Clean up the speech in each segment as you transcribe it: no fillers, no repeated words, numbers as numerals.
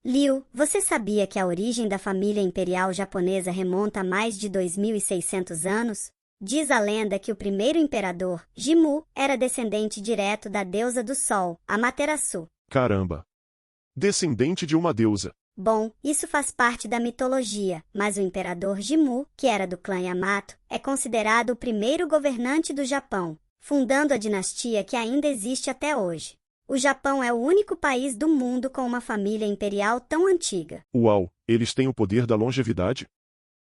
Liu, você sabia que a origem da família imperial japonesa remonta a mais de 2.600 anos? Diz a lenda que o primeiro imperador, Jimmu, era descendente direto da deusa do sol, Amaterasu. Caramba! Descendente de uma deusa. Bom, isso faz parte da mitologia, mas o imperador Jimmu, que era do clã Yamato, é considerado o primeiro governante do Japão, fundando a dinastia que ainda existe até hoje. O Japão é o único país do mundo com uma família imperial tão antiga. Uau, eles têm o poder da longevidade?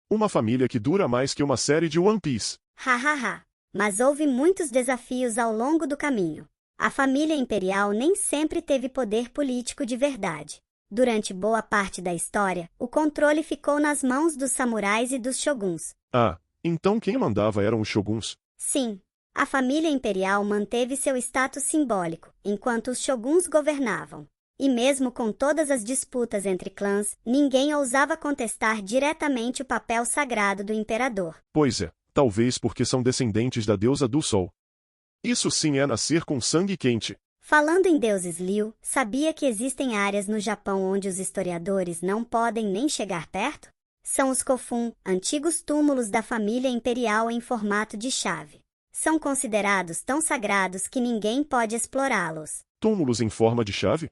Uma família que dura mais que uma série de One Piece. Hahaha. Mas houve muitos desafios ao longo do caminho. A família imperial nem sempre teve poder político de verdade. Durante boa parte da história, o controle ficou nas mãos dos samurais e dos shoguns. Ah, então quem mandava eram os shoguns? Sim. A família imperial manteve seu status simbólico, enquanto os shoguns governavam. E mesmo com todas as disputas entre clãs, ninguém ousava contestar diretamente o papel sagrado do imperador. Pois é, talvez porque são descendentes da deusa do sol. Isso sim é nascer com sangue quente. Falando em deuses Liu, sabia que existem áreas no Japão onde os historiadores não podem nem chegar perto? São os Kofun, antigos túmulos da família imperial em formato de chave. São considerados tão sagrados que ninguém pode explorá-los. Túmulos em forma de chave?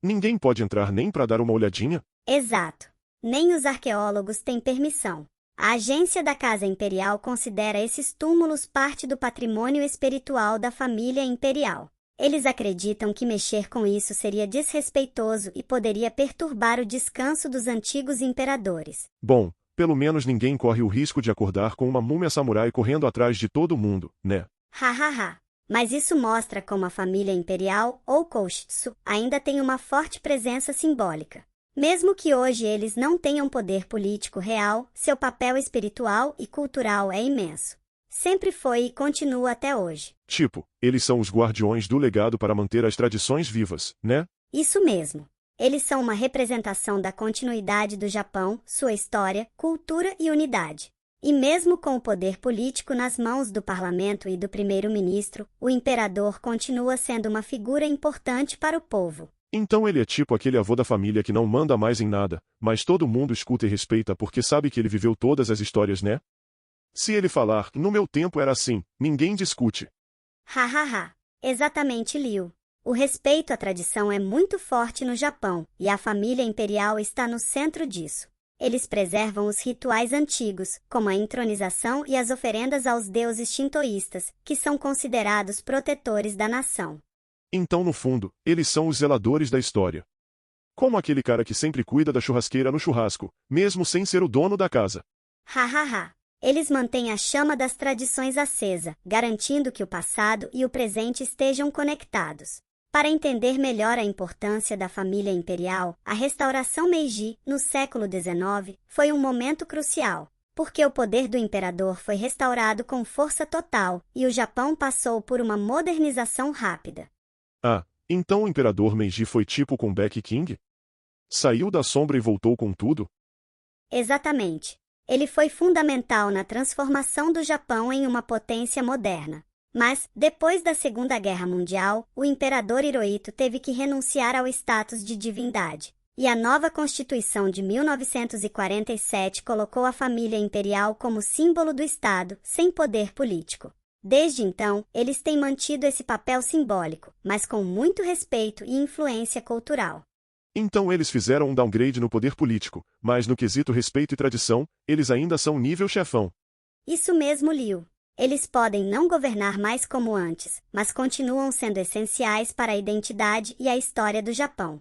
Ninguém pode entrar nem para dar uma olhadinha? Exato. Nem os arqueólogos têm permissão. A agência da Casa Imperial considera esses túmulos parte do patrimônio espiritual da família imperial. Eles acreditam que mexer com isso seria desrespeitoso e poderia perturbar o descanso dos antigos imperadores. Bom, pelo menos ninguém corre o risco de acordar com uma múmia samurai correndo atrás de todo mundo, né? Hahaha. Mas isso mostra como a família imperial, ou Koushitsu, ainda tem uma forte presença simbólica. Mesmo que hoje eles não tenham poder político real, seu papel espiritual e cultural é imenso. Sempre foi e continua até hoje. Tipo, eles são os guardiões do legado para manter as tradições vivas, né? Isso mesmo. Eles são uma representação da continuidade do Japão, sua história, cultura e unidade. E mesmo com o poder político nas mãos do parlamento e do primeiro-ministro, o imperador continua sendo uma figura importante para o povo. Então ele é tipo aquele avô da família que não manda mais em nada, mas todo mundo escuta e respeita porque sabe que ele viveu todas as histórias, né? Se ele falar, no meu tempo era assim, ninguém discute. Hahaha. Exatamente, Liu. O respeito à tradição é muito forte no Japão, e a família imperial está no centro disso. Eles preservam os rituais antigos, como a entronização e as oferendas aos deuses shintoístas, que são considerados protetores da nação. Então, no fundo, eles são os zeladores da história. Como aquele cara que sempre cuida da churrasqueira no churrasco, mesmo sem ser o dono da casa. Hahaha. Eles mantêm a chama das tradições acesa, garantindo que o passado e o presente estejam conectados. Para entender melhor a importância da família imperial, a restauração Meiji, no século XIX, foi um momento crucial, porque o poder do imperador foi restaurado com força total e o Japão passou por uma modernização rápida. Ah, então o imperador Meiji foi tipo Comeback King? Saiu da sombra e voltou com tudo? Exatamente. Ele foi fundamental na transformação do Japão em uma potência moderna. Mas, depois da Segunda Guerra Mundial, o imperador Hirohito teve que renunciar ao status de divindade. E a nova Constituição de 1947 colocou a família imperial como símbolo do Estado, sem poder político. Desde então, eles têm mantido esse papel simbólico, mas com muito respeito e influência cultural. Então eles fizeram um downgrade no poder político, mas no quesito respeito e tradição, eles ainda são nível chefão. Isso mesmo, Liu. Eles podem não governar mais como antes, mas continuam sendo essenciais para a identidade e a história do Japão.